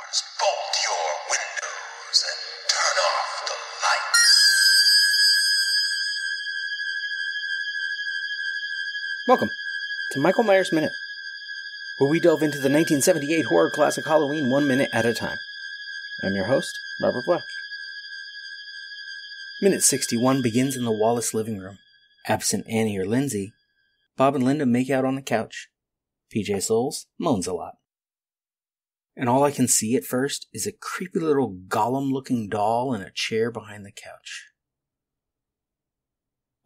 rooms, bolt your windows, and turn off the lights. Welcome to Michael Myers Minute, where we delve into the 1978 horror classic Halloween 1 minute at a time. I'm your host, Robert Black. Minute 61 begins in the Wallace living room. Absent Annie or Lindsay, Bob and Linda make out on the couch. PJ Souls moans a lot. And all I can see at first is a creepy little golem-looking doll in a chair behind the couch.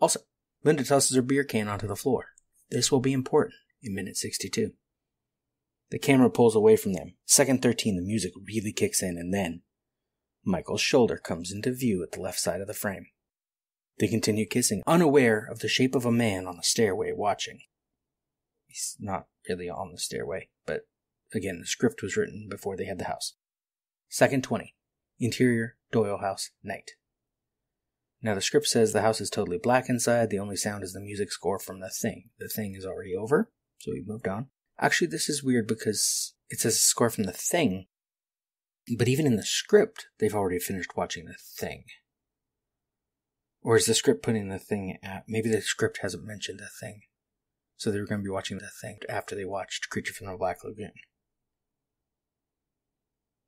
Also, Linda tosses her beer can onto the floor. This will be important in minute 62. The camera pulls away from them. Second 13, the music really kicks in, and then Michael's shoulder comes into view at the left side of the frame. They continue kissing, unaware of the shape of a man on the stairway watching. He's not really on the stairway, but again, the script was written before they had the house. Second 20, interior, Doyle house, night. Now the script says the house is totally black inside, the only sound is the music score from The Thing. The Thing is already over, so we moved on. Actually, this is weird because it says a score from The Thing, but even in the script, they've already finished watching The Thing. Or is the script putting The Thing at... Maybe the script hasn't mentioned The Thing. So they were going to be watching The Thing after they watched Creature from the Black Lagoon.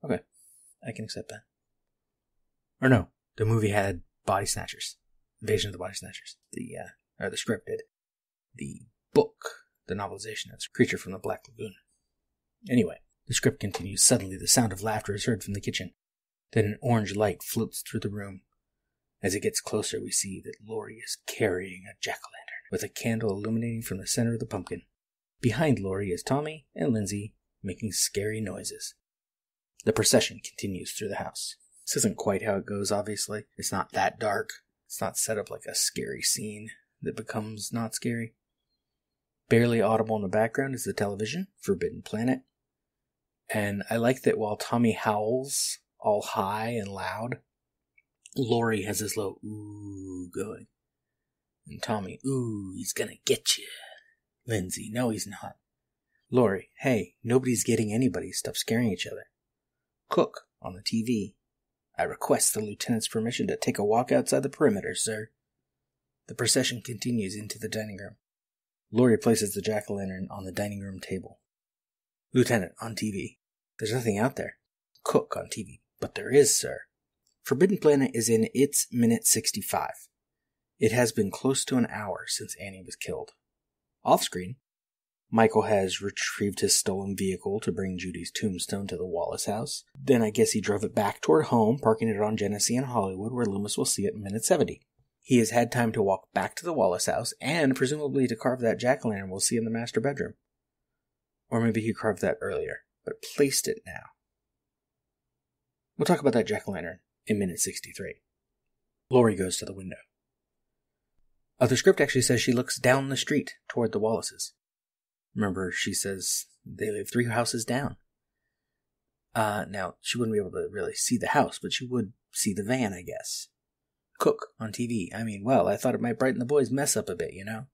Okay, I can accept that. Or no, the movie had Body Snatchers. Invasion of the Body Snatchers. The script did. The book, the novelization, is Creature from the Black Lagoon. Anyway, the script continues. Suddenly, the sound of laughter is heard from the kitchen. Then an orange light floats through the room. As it gets closer, we see that Laurie is carrying a jack-o'-lantern with a candle illuminating from the center of the pumpkin. Behind Laurie is Tommy and Lindsay making scary noises. The procession continues through the house. This isn't quite how it goes, obviously. It's not that dark. It's not set up like a scary scene that becomes not scary. Barely audible in the background is the television, Forbidden Planet. And I like that while Tommy howls, all high and loud, Laurie has this low ooh going. And Tommy, ooh, he's gonna get you. Lindsay, no he's not. Laurie, hey, nobody's getting anybody, stop scaring each other. Cook, on the TV, I request the lieutenant's permission to take a walk outside the perimeter, sir. The procession continues into the dining room. Laurie places the jack-o'-lantern on the dining room table. Lieutenant, on TV. There's nothing out there. Cook, on TV. But there is, sir. Forbidden Planet is in its minute 65. It has been close to an hour since Annie was killed. Off-screen, Michael has retrieved his stolen vehicle to bring Judy's tombstone to the Wallace house. Then I guess he drove it back toward home, parking it on Genesee and Hollywood, where Loomis will see it in minute 70. He has had time to walk back to the Wallace house, and presumably to carve that jack-o'-lantern we'll see in the master bedroom. Or maybe he carved that earlier, but placed it now. We'll talk about that jack-o'-lantern in minute 63. Laurie goes to the window. The script actually says she looks down the street toward the Wallaces. Remember, she says they live 3 houses down. Now, she wouldn't be able to really see the house, but she would see the van, I guess. Cook, on TV. I thought it might brighten the boys' mess up a bit, you know?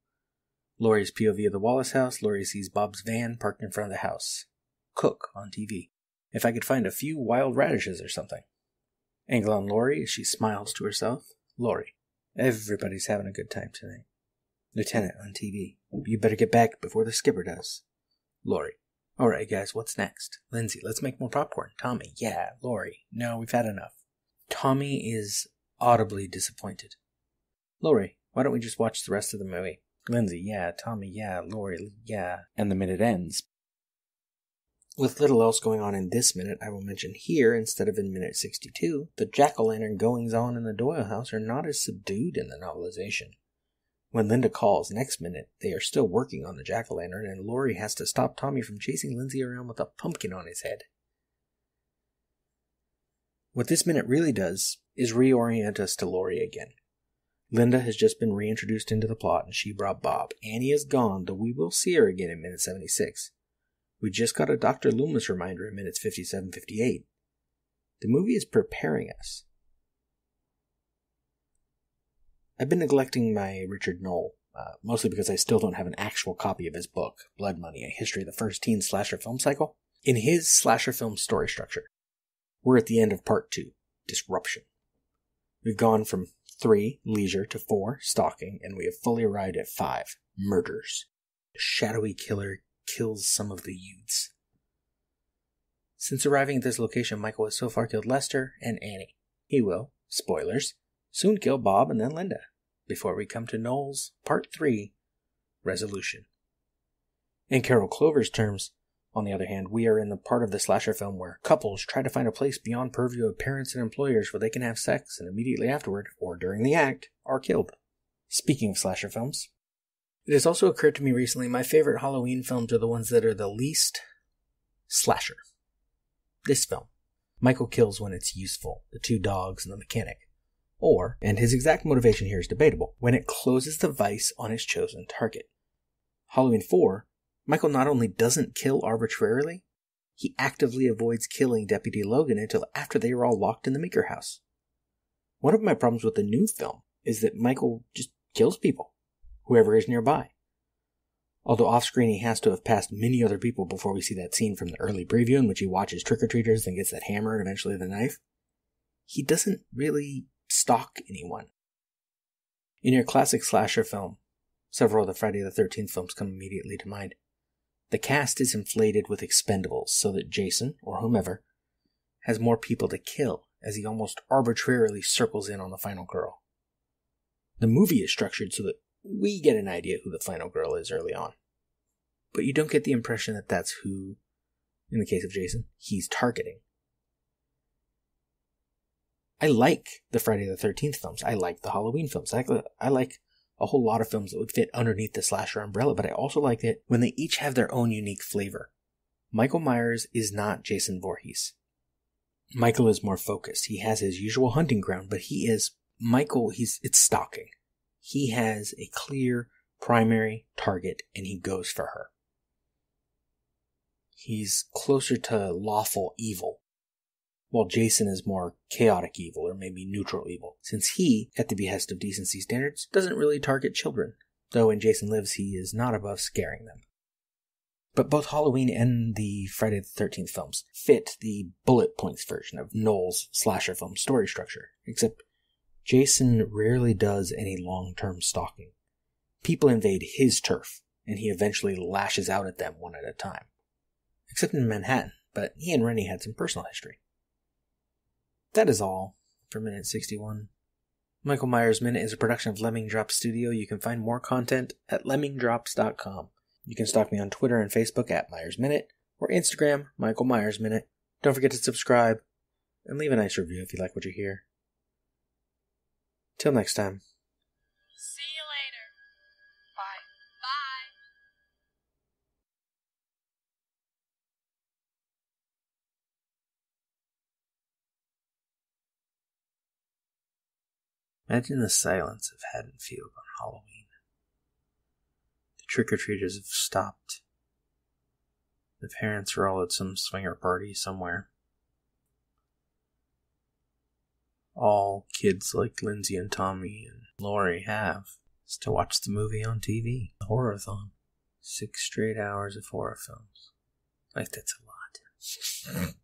Laurie's POV of the Wallace house. Laurie sees Bob's van parked in front of the house. Cook, on TV. If I could find a few wild radishes or something. Angle on Laurie as she smiles to herself. Laurie. Everybody's having a good time tonight. Lieutenant, on TV. You better get back before the skipper does. Laurie. Alright guys, what's next? Lindsay, let's make more popcorn. Tommy, yeah. Laurie, no, we've had enough. Tommy is audibly disappointed. Laurie, why don't we just watch the rest of the movie? Lindsay, yeah. Tommy, yeah. Laurie, yeah. And the minute ends. With little else going on in this minute, I will mention here, instead of in minute 62, the jack-o'-lantern goings-on in the Doyle house are not as subdued in the novelization. When Linda calls next minute, they are still working on the jack-o'-lantern, and Laurie has to stop Tommy from chasing Lindsay around with a pumpkin on his head. What this minute really does is reorient us to Laurie again. Linda has just been reintroduced into the plot, and she brought Bob. Annie is gone, though we will see her again in minute 76. We just got a Dr. Loomis reminder in minutes 57-58. The movie is preparing us. I've been neglecting my Richard Knoll, mostly because I still don't have an actual copy of his book, Blood Money, A History of the First Teen Slasher Film Cycle. In his slasher film story structure, We're at the end of part 2, Disruption. We've gone from 3, Leisure, to 4, Stalking, and we have fully arrived at 5, Murders. A shadowy killer kills some of the youths. Since arriving at this location, Michael has so far killed Lester and Annie. He will, spoilers, soon kill Bob and then Linda, before we come to Noel's Part 3, Resolution. In Carol Clover's terms, on the other hand, we are in the part of the slasher film where couples try to find a place beyond purview of parents and employers where they can have sex and immediately afterward, or during the act, are killed. Speaking of slasher films, it has also occurred to me recently my favorite Halloween films are the ones that are the least slasher. This film, Michael kills when it's useful, the 2 dogs and the mechanic. Or, and his exact motivation here is debatable, when it closes the vice on his chosen target. Halloween 4, Michael not only doesn't kill arbitrarily, he actively avoids killing Deputy Logan until after they are all locked in the Meeker house. One of my problems with the new film is that Michael just kills people, whoever is nearby. Although off-screen he has to have passed many other people before we see that scene from the early preview in which he watches trick-or-treaters and gets that hammer and eventually the knife, he doesn't really stalk anyone. In your classic slasher film, several of the Friday the 13th films come immediately to mind. The cast is inflated with expendables so that Jason, or whomever, has more people to kill as he almost arbitrarily circles in on the final girl. The movie is structured so that we get an idea who the final girl is early on. But you don't get the impression that that's who, in the case of Jason, he's targeting. I like the Friday the 13th films. I like the Halloween films. I like a whole lot of films that would fit underneath the slasher umbrella, but I also like it when they each have their own unique flavor. Michael Myers is not Jason Voorhees. Michael is more focused. He has his usual hunting ground, but it's stalking. He has a clear primary target, and he goes for her. He's closer to lawful evil, while Jason is more chaotic evil, or maybe neutral evil, since he, at the behest of decency standards, doesn't really target children, though in Jason Lives he is not above scaring them. But both Halloween and the Friday the 13th films fit the bullet points version of Noel's slasher film story structure, except Jason rarely does any long-term stalking. People invade his turf, and he eventually lashes out at them one at a time. Except in Manhattan, but he and Rennie had some personal history. That is all for Minute 61. Michael Myers Minute is a production of Lemming Drops Studio. You can find more content at lemmingdrops.com. You can stalk me on Twitter and Facebook at Myers Minute, or Instagram, Michael Myers Minute. Don't forget to subscribe, and leave a nice review if you like what you hear. Till next time. See you later. Bye. Bye. Imagine the silence of Haddonfield on Halloween. The trick-or-treaters have stopped. The parents are all at some swinger party somewhere. All kids like Lindsay and Tommy and Lori have is to watch the movie on TV. The Horror-thon. 6 straight hours of horror films. Like, that's a lot.